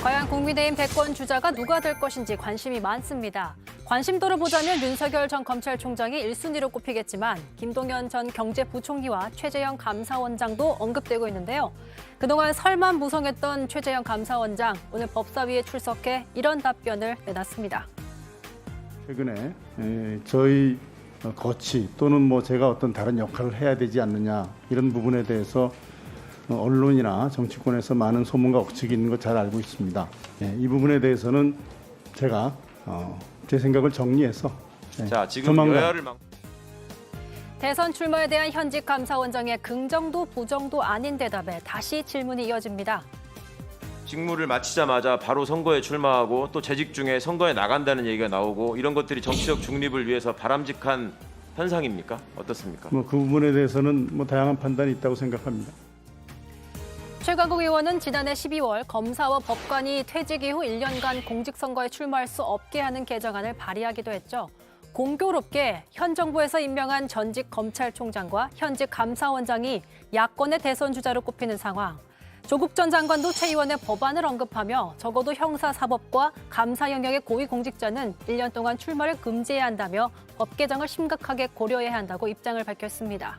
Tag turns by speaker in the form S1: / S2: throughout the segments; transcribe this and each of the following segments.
S1: 과연 국민의힘 대권 주자가 누가 될 것인지 관심이 많습니다. 관심도를 보자면 윤석열 전 검찰총장이 1순위로 꼽히겠지만 김동연 전 경제부총리와 최재형 감사원장도 언급되고 있는데요. 그동안 설만 무성했던 최재형 감사원장, 오늘 법사위에 출석해 이런 답변을 내놨습니다.
S2: 최근에 저희 거치 또는 뭐 제가 어떤 다른 역할을 해야 되지 않느냐 이런 부분에 대해서 언론이나 정치권에서 많은 소문과 억측이 있는 거 잘 알고 있습니다. 이 부분에 대해서는 제가 제 생각을 정리해서
S3: 자, 지금
S2: 조만간
S3: 여야를
S1: 대선 출마에 대한 현직 감사원장의 긍정도 부정도 아닌 대답에 다시 질문이 이어집니다.
S3: 직무를 마치자마자 바로 선거에 출마하고 또 재직 중에 선거에 나간다는 얘기가 나오고 이런 것들이 정치적 중립을 위해서 바람직한 현상입니까? 어떻습니까?
S2: 그 부분에 대해서는 다양한 판단이 있다고 생각합니다.
S1: 최강욱 의원은 지난해 12월 검사와 법관이 퇴직 이후 1년간 공직선거에 출마할 수 없게 하는 개정안을 발의하기도 했죠. 공교롭게 현 정부에서 임명한 전직 검찰총장과 현직 감사원장이 야권의 대선 주자로 꼽히는 상황. 조국 전 장관도 최 의원의 법안을 언급하며 적어도 형사사법과 감사 영역의 고위공직자는 1년 동안 출마를 금지해야 한다며 법 개정을 심각하게 고려해야 한다고 입장을 밝혔습니다.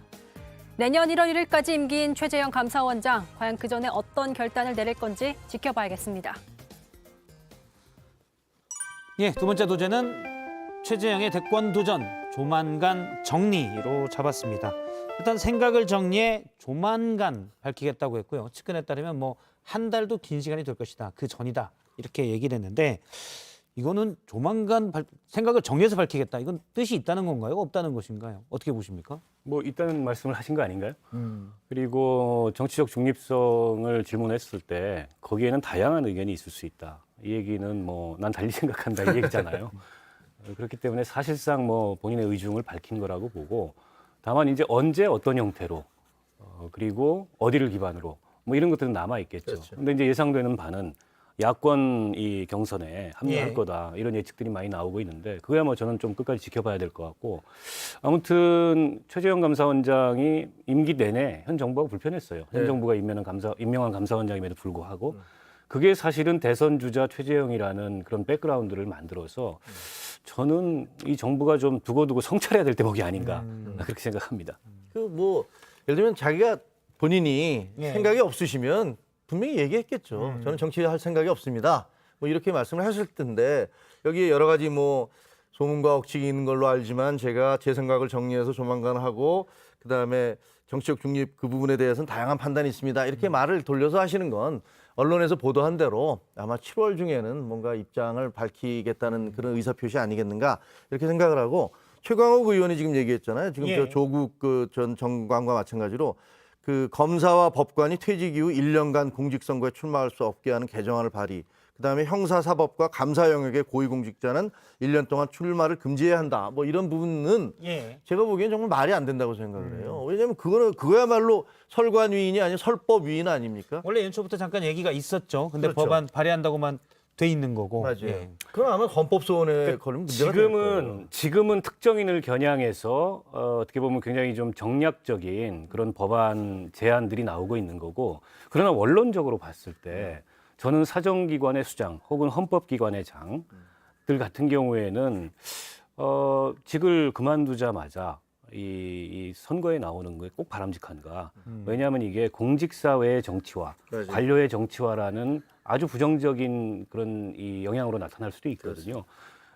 S1: 내년 1월 1일까지 임기인 최재형 감사원장, 과연 그 전에 어떤 결단을 내릴 건지 지켜봐야겠습니다.
S4: 예, 두 번째 도전은 최재형의 대권 도전, 조만간 정리로 잡았습니다. 일단 생각을 정리해 조만간 밝히겠다고 했고요. 측근에 따르면 한 달도 긴 시간이 될 것이다. 그 전이다. 이렇게 얘기를 했는데 이거는 조만간 생각을 정리해서 밝히겠다. 이건 뜻이 있다는 건가요? 없다는 것인가요? 어떻게 보십니까?
S5: 있다는 말씀을 하신 거 아닌가요? 그리고 정치적 중립성을 질문했을 때 거기에는 다양한 의견이 있을 수 있다. 이 얘기는 난 달리 생각한다 이 얘기잖아요. 그렇기 때문에 사실상 본인의 의중을 밝힌 거라고 보고 다만 이제 언제 어떤 형태로 그리고 어디를 기반으로 이런 것들은 남아 있겠죠.
S6: 그렇죠.
S5: 근데 이제 예상되는 바는 야권 이 경선에 합류할
S6: 예.
S5: 거다 이런 예측들이 많이 나오고 있는데 그거야 저는 좀 끝까지 지켜봐야 될 것 같고 아무튼 최재형 감사원장이 임기 내내 현 정부가 불편했어요. 현
S6: 네.
S5: 정부가 임명한 감사원장임에도 불구하고 그게 사실은 대선 주자 최재형이라는 그런 백그라운드를 만들어서 저는 이 정부가 좀 두고두고 성찰해야 될 대목이 아닌가 그렇게 생각합니다.
S6: 예를 들면 자기가 본인이
S4: 예.
S6: 생각이 없으시면 분명히 얘기했겠죠. 저는 정치할 생각이 없습니다. 이렇게 말씀을 하실 텐데 여기에 여러 가지 소문과 억측이 있는 걸로 알지만 제가 제 생각을 정리해서 조만간 하고 그다음에 정치적 중립 그 부분에 대해서는 다양한 판단이 있습니다. 이렇게 말을 돌려서 하시는 건 언론에서 보도한 대로 아마 7월 중에는 뭔가 입장을 밝히겠다는 그런 의사표시 아니겠는가 이렇게 생각을 하고 최강욱 의원이 지금 얘기했잖아요. 지금
S4: 예.
S6: 저 조국 전 정관과 마찬가지로 그 검사와 법관이 퇴직 이후 1년간 공직선거에 출마할 수 없게 하는 개정안을 발의. 그다음에 형사사법과 감사 영역의 고위공직자는 1년 동안 출마를 금지해야 한다. 이런 부분은 제가 보기엔 정말 말이 안 된다고 생각을 해요. 왜냐하면 그거야말로 설관위인이 아니라 설법위인 아닙니까?
S4: 원래 연초부터 잠깐 얘기가 있었죠. 근데
S6: 그렇죠.
S4: 법안 발의한다고만 돼 있는 거고.
S6: 맞아요.
S4: 예.
S6: 그건 아마 헌법소원에 걸리면 문제가 될 거예요.
S5: 지금은 특정인을 겨냥해서 어떻게 보면 굉장히 좀 정략적인 그런 법안 제안들이 나오고 있는 거고 그러나 원론적으로 봤을 때 저는 사정기관의 수장 혹은 헌법기관의 장들 같은 경우에는 직을 그만두자마자 이 선거에 나오는 게 꼭 바람직한가? 왜냐하면 이게 공직사회의 정치화,
S6: 맞아요.
S5: 관료의 정치화라는 아주 부정적인 그런 이 영향으로 나타날 수도 있거든요.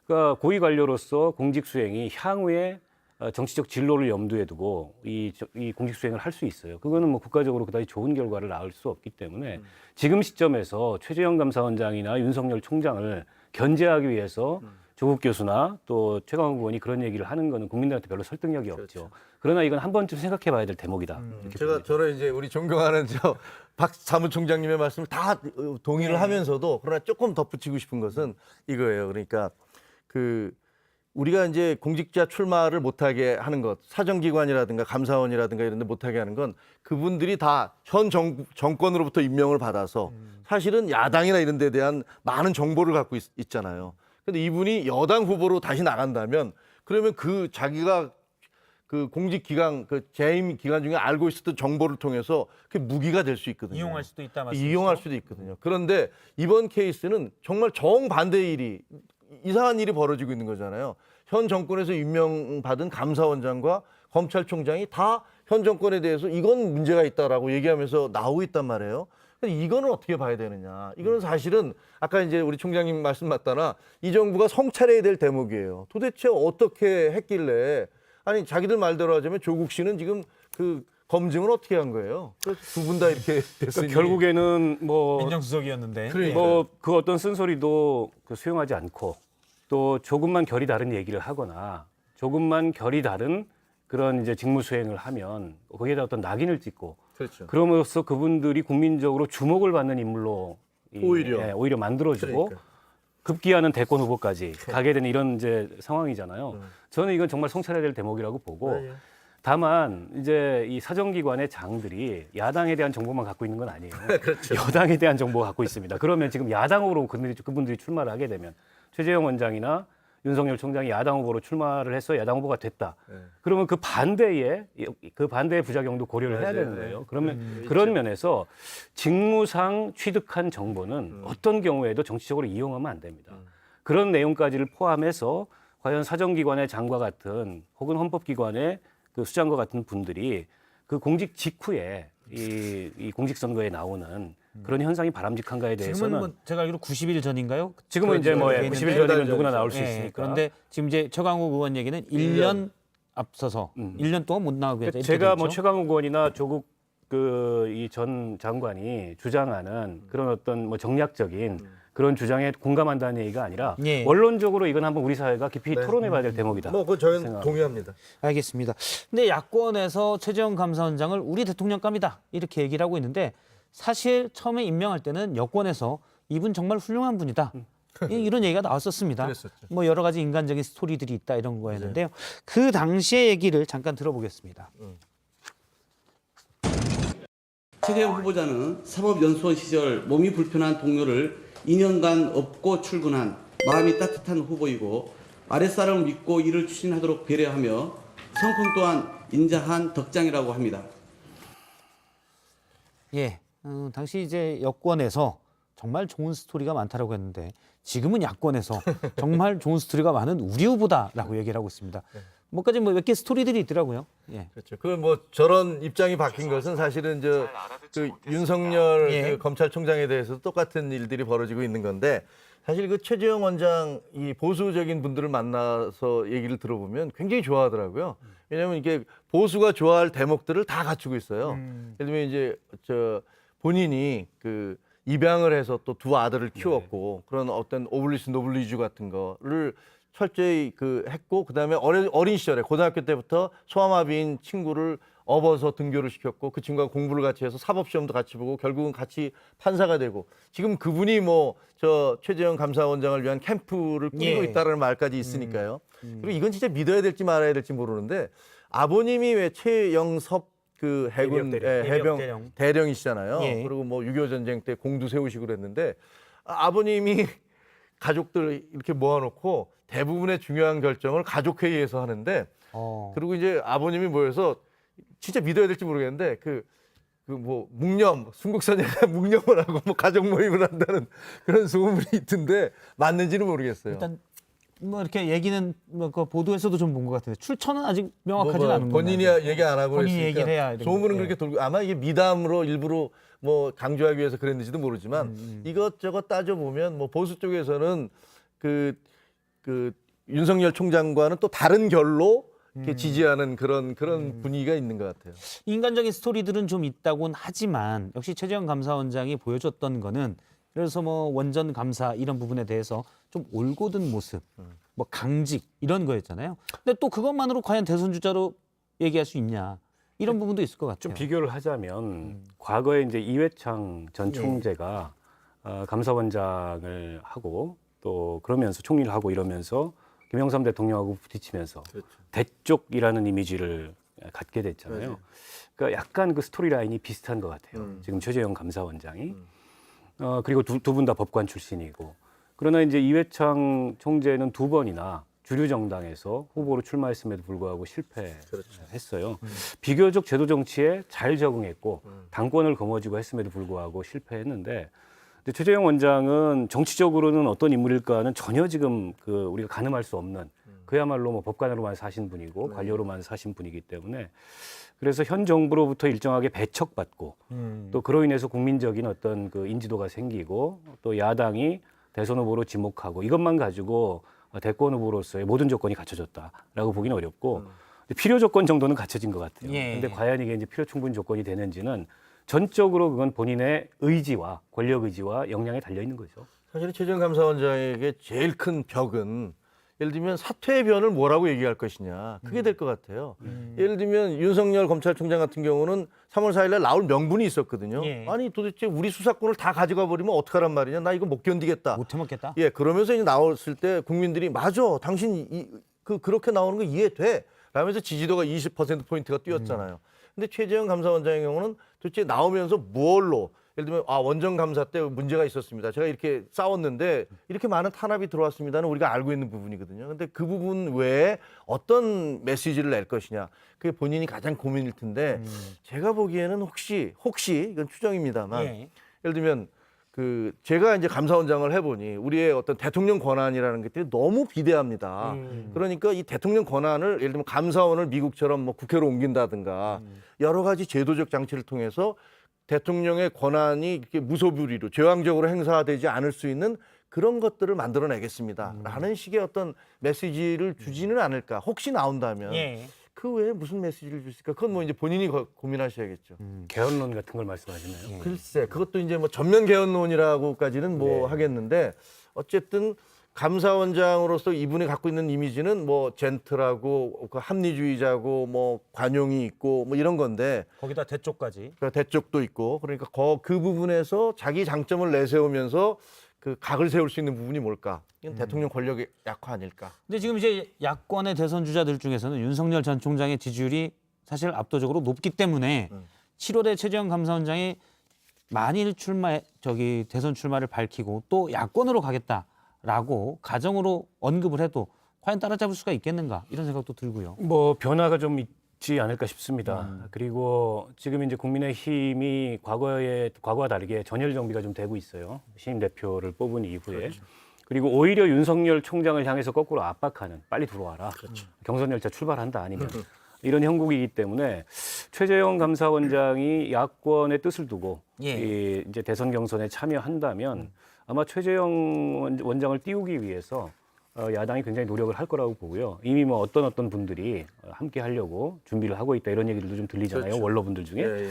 S5: 그러니까 고위 관료로서 공직 수행이 향후에 정치적 진로를 염두에 두고 이 공직 수행을 할 수 있어요. 그거는 국가적으로 그다지 좋은 결과를 낳을 수 없기 때문에 지금 시점에서 최재형 감사원장이나 윤석열 총장을 견제하기 위해서 조국 교수나 또 최강욱 의원이 그런 얘기를 하는 거는 국민들한테 별로 설득력이 없죠. 그러나 이건 한 번쯤 생각해봐야 될 대목이다. 이렇게 봅니다.
S6: 저는 이제 우리 존경하는 박 사무총장님의 말씀을 다 동의를 하면서도 그러나 조금 덧붙이고 싶은 것은 이거예요. 그러니까 우리가 이제 공직자 출마를 못하게 하는 것, 사정기관이라든가 감사원이라든가 이런 데 못하게 하는 건 그분들이 다 현 정권으로부터 임명을 받아서 사실은 야당이나 이런 데 대한 많은 정보를 갖고 있잖아요. 근데 이분이 여당 후보로 다시 나간다면 그러면 자기가 그 공직 기관 그 재임 기간 중에 알고 있었던 정보를 통해서 그게 무기가 될 수 있거든요.
S4: 이용할 수도 있다 말씀이시죠?
S6: 이용할 수도 있거든요. 그런데 이번 케이스는 정말 정반대의 일이 이상한 일이 벌어지고 있는 거잖아요. 현 정권에서 임명받은 감사원장과 검찰총장이 다 현 정권에 대해서 이건 문제가 있다라고 얘기하면서 나오고 있단 말이에요. 근데 이거는 어떻게 봐야 되느냐? 이거는 사실은 아까 이제 우리 총장님 말씀 맞다나 이 정부가 성찰해야 될 대목이에요. 도대체 어떻게 했길래 아니 자기들 말대로 하자면 조국 씨는 지금 그 검증을 어떻게 한 거예요? 두 분 다 이렇게 됐으니
S5: 결국에는 뭐
S4: 민정수석이었는데.
S6: 그러니까.
S5: 뭐 그 어떤 쓴소리도 그 수용하지 않고 또 조금만 결이 다른 얘기를 하거나 조금만 결이 다른 그런 이제 직무 수행을 하면 거기에다 어떤 낙인을 찍고
S6: 그렇죠.
S5: 그럼으로써 그분들이 국민적으로 주목을 받는 인물로 오히려 만들어지고
S6: 그러니까.
S5: 급기야는 대권 후보까지 가게 되는 이런 이제 상황이잖아요. 저는 이건 정말 성찰해야 될 대목이라고 보고
S6: 맞아요.
S5: 다만 이제 이 사정기관의 장들이 야당에 대한 정보만 갖고 있는 건 아니에요.
S6: 그렇죠.
S5: 여당에 대한 정보가 갖고 있습니다. 그러면 지금 야당 후보로 그분들이 출마를 하게 되면 최재형 원장이나 윤석열 총장이 야당 후보로 출마를 해서 야당 후보가 됐다.
S6: 네.
S5: 그러면 그 반대의 부작용도 고려를 해야 되는 거예요. 그러면 그런 면에서 직무상 취득한 정보는 어떤 경우에도 정치적으로 이용하면 안 됩니다. 그런 내용까지를 포함해서 과연 사정기관의 장과 같은 혹은 헌법기관의 그 수장과 같은 분들이 그 공직 직후에 이 공직선거에 나오는 그런 현상이 바람직한가에
S4: 지금은
S5: 대해서는
S4: 뭐 제가 알기로 90일 전인가요?
S5: 지금은 이제 뭐
S4: 그렇게
S5: 90일
S4: 있는데
S5: 전이면 누구나 나올 수
S4: 예,
S5: 있으니까.
S4: 그런데 지금 이제 최강욱 의원 얘기는 1년 앞서서 1년 동안 못 나오게 이렇게
S5: 제가
S4: 돼
S5: 뭐
S4: 있죠?
S5: 최강욱 의원이나 조국 그 이 전 장관이 주장하는 그런 어떤 뭐 정략적인 그런 주장에 공감한다는 얘기가 아니라
S4: 예.
S5: 원론적으로 이건 한번 우리 사회가 깊이 토론해봐야 될 대목이다.
S6: 뭐 그 저희는
S5: 생각합니다.
S6: 동의합니다.
S4: 알겠습니다. 근데 야권에서 최재형 감사원장을 우리 대통령감이다 이렇게 얘기를 하고 있는데 사실 처음에 임명할 때는 여권에서 이분 정말 훌륭한 분이다. 이런 얘기가 나왔었습니다.
S6: 그랬었죠.
S4: 뭐 여러 가지 인간적인 스토리들이 있다 이런 거였는데요. 그 당시의 얘기를 잠깐 들어보겠습니다.
S7: 최재형 후보자는 사법연수원 시절 몸이 불편한 동료를 2년간 업고 출근한 마음이 따뜻한 후보이고 아랫사람을 믿고 일을 추진하도록 배려하며 성품 또한 인자한 덕장이라고 합니다.
S4: 예, 당시 이제 여권에서 정말 좋은 스토리가 많다라고 했는데 지금은 야권에서 정말 좋은 스토리가 많은 우리 후보다라고 얘기를 하고 있습니다. 뭐까지 뭐 몇 개 스토리들이 있더라고요. 예.
S6: 그렇죠. 그 뭐 저런 입장이 바뀐 것은 사실은 그 윤석열
S4: 예.
S6: 그 검찰총장에 대해서 똑같은 일들이 벌어지고 있는 건데 사실 그 최재형 원장 이 보수적인 분들을 만나서 얘기를 들어보면 굉장히 좋아하더라고요. 왜냐하면 이게 보수가 좋아할 대목들을 다 갖추고 있어요. 예를 들면 이제 본인이 그 입양을 해서 또 두 아들을 키웠고 그런 어떤 오블리스 노블리주 같은 거를 철저히 했고 그다음에 어린 시절에 고등학교 때부터 소아마비인 친구를 업어서 등교를 시켰고 그 친구가 공부를 같이 해서 사법시험도 같이 보고 결국은 같이 판사가 되고 지금 그분이 뭐 저 최재형 감사원장을 위한 캠프를 꾸리고
S4: 예.
S6: 있다라는 말까지 있으니까요. 그리고 이건 진짜 믿어야 될지 말아야 될지 모르는데 아버님이 왜 최영섭 그 해군 해병 대령이시잖아요.
S4: 예.
S6: 그리고 뭐 6.25 전쟁 때 공도 세우시고 그랬는데 아버님이 가족들 이렇게 모아놓고 대부분의 중요한 결정을 가족회의에서 하는데 그리고 이제 아버님이 모여서 진짜 믿어야 될지 모르겠는데 뭐 묵념 순국선열에 묵념을 하고 뭐 가족 모임을 한다는 그런 소문이 있던데 맞는지는 모르겠어요.
S4: 일단 뭐 이렇게 얘기는 뭐 그 보도에서도 좀 본 것 같은데 출처는 아직 명확하지는 않은 것
S6: 본인이
S4: 같아요.
S6: 얘기 안 하고
S4: 본인이
S6: 그랬으니까
S4: 얘기를 해야 이런
S6: 소문은
S4: 거.
S6: 그렇게 돌고 아마 이게 미담으로 일부러 뭐 강조하기 위해서 그랬는지도 모르지만 이것저것 따져 보면 뭐 보수 쪽에서는 그 윤석열 총장과는 또 다른 결로 이렇게 지지하는 그런 분위기가 있는 것 같아요.
S4: 인간적인 스토리들은 좀 있다곤 하지만 역시 최재형 감사원장이 보여줬던 거는 그래서 뭐 원전 감사 이런 부분에 대해서 좀 올곧은 모습, 뭐 강직 이런 거였잖아요. 근데 또 그것만으로 과연 대선 주자로 얘기할 수 있냐 이런 부분도 있을 것 같아요.
S5: 좀 비교를 하자면 과거에 이제 이회창 전 총재가 감사원장을 하고 또 그러면서 총리를 하고 이러면서 김영삼 대통령하고 부딪히면서 대쪽이라는 이미지를 갖게 됐잖아요. 그러니까 약간 그 스토리 라인이 비슷한 것 같아요. 지금 최재형 감사원장이 그리고 두 분 다 법관 출신이고 그러나 이제 이회창 총재는 두 번이나 주류 정당에서 후보로 출마했음에도 불구하고 실패했어요.
S6: 그렇죠.
S5: 비교적 제도 정치에 잘 적응했고 당권을 거머쥐고 했음에도 불구하고 실패했는데 근데 최재형 원장은 정치적으로는 어떤 인물일까는 전혀 지금 우리가 가늠할 수 없는 그야말로 뭐 법관으로만 사신 분이고 관료로만 사신 분이기 때문에 그래서 현 정부로부터 일정하게 배척받고 또 그로 인해서 국민적인 어떤 그 인지도가 생기고 또 야당이 대선 후보로 지목하고 이것만 가지고 대권 후보로서의 모든 조건이 갖춰졌다라고 보기는 어렵고 필요 조건 정도는 갖춰진 것 같아요. 그런데 과연 이게 이제 필요 충분 조건이 되는지는 전적으로 그건 본인의 의지와 권력 의지와 역량에 달려 있는 거죠.
S6: 사실은 최재형 감사원장에게 제일 큰 벽은 예를 들면 사퇴의 변을 뭐라고 얘기할 것이냐 그게 될 것 같아요. 예를 들면 윤석열 검찰총장 같은 경우는 3월 4일 날 나올 명분이 있었거든요. 아니 도대체 우리 수사권을 다 가져가 버리면 어떡하란 말이냐. 나 이거 못 견디겠다.
S4: 못 해먹겠다.
S6: 예, 그러면서 이제 나왔을 때 국민들이 맞아. 당신 그렇게 나오는 거 이해돼. 라면서 지지도가 20%포인트가 뛰었잖아요. 근데 최재형 감사원장의 경우는 도대체 나오면서 뭘로 예를 들면 원전 감사 때 문제가 있었습니다. 제가 이렇게 싸웠는데 이렇게 많은 탄압이 들어왔습니다는 우리가 알고 있는 부분이거든요. 근데 그 부분 외에 어떤 메시지를 낼 것이냐. 그게 본인이 가장 고민일 텐데 제가 보기에는 혹시 이건 추정입니다만 예를 들면 제가 이제 감사원장을 해보니 우리의 어떤 대통령 권한이라는 것들이 너무 비대합니다. 그러니까 이 대통령 권한을 예를 들면 감사원을 미국처럼 뭐 국회로 옮긴다든가 여러 가지 제도적 장치를 통해서 대통령의 권한이 이렇게 무소불위로 제왕적으로 행사되지 않을 수 있는 그런 것들을 만들어내겠습니다. 라는 식의 어떤 메시지를 주지는 않을까. 혹시 나온다면 그 외에 무슨 메시지를 줬을까? 그건 뭐 이제 본인이 고민하셔야겠죠.
S5: 개헌론 같은 걸 말씀하시나요?
S6: 글쎄, 그것도 이제 뭐 전면 개헌론이라고까지는 뭐 하겠는데 어쨌든 감사원장으로서 이분이 갖고 있는 이미지는 뭐 젠틀하고 합리주의자고 뭐 관용이 있고 뭐 이런 건데
S4: 거기다 대쪽까지.
S6: 대쪽도 있고 그러니까 그 부분에서 자기 장점을 내세우면서 그 각을 세울 수 있는 부분이 뭘까? 이건 대통령 권력의 약화 아닐까?
S4: 근데 지금 이제 야권의 대선 주자들 중에서는 윤석열 전 총장의 지지율이 사실 압도적으로 높기 때문에 7월에 최재형 감사원장이 만일 대선 출마를 밝히고 또 야권으로 가겠다라고 가정으로 언급을 해도 과연 따라잡을 수가 있겠는가 이런 생각도 들고요.
S5: 뭐 변화가 좀 있지 않을까 싶습니다. 그리고 지금 이제 국민의힘이 과거와 다르게 전열 정비가 좀 되고 있어요. 신임 대표를 뽑은 이후에. 그리고 오히려 윤석열 총장을 향해서 거꾸로 압박하는 빨리 들어와라. 경선 열차 출발한다 아니면 이런 형국이기 때문에 최재형 감사원장이 야권의 뜻을 두고 이제 대선 경선에 참여한다면 아마 최재형 원장을 띄우기 위해서 야당이 굉장히 노력을 할 거라고 보고요. 이미 뭐 어떤 분들이 함께 하려고 준비를 하고 있다 이런 얘기들도 좀 들리잖아요.
S6: 그렇죠.
S5: 원로분들 중에.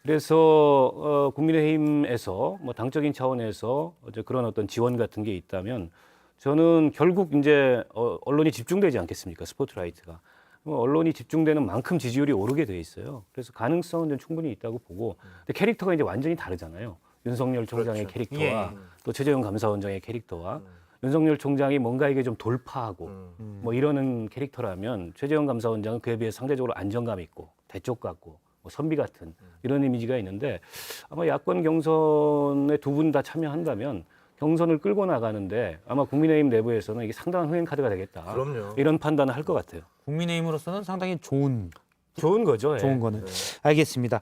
S5: 그래서 국민의힘에서 뭐 당적인 차원에서 그런 어떤 지원 같은 게 있다면 저는 결국 이제 언론이 집중되지 않겠습니까? 스포트라이트가. 언론이 집중되는 만큼 지지율이 오르게 돼 있어요. 그래서 가능성은 좀 충분히 있다고 보고 근데 캐릭터가 이제 완전히 다르잖아요. 윤석열 총장의 캐릭터와 또 최재형 감사원장의 캐릭터와 윤석열 총장이 뭔가 이게 좀 돌파하고 뭐 이러는 캐릭터라면 최재형 감사원장은 그에 비해 상대적으로 안정감 있고 대쪽 같고 뭐 선비 같은 이런 이미지가 있는데 아마 야권 경선에 두 분 다 참여한다면 경선을 끌고 나가는데 아마 국민의힘 내부에서는 이게 상당한 흥행 카드가 되겠다.
S6: 그럼요.
S5: 이런 판단을 할 것 같아요.
S4: 국민의힘으로서는 상당히 좋은
S5: 좋은 거죠.
S4: 거는 알겠습니다.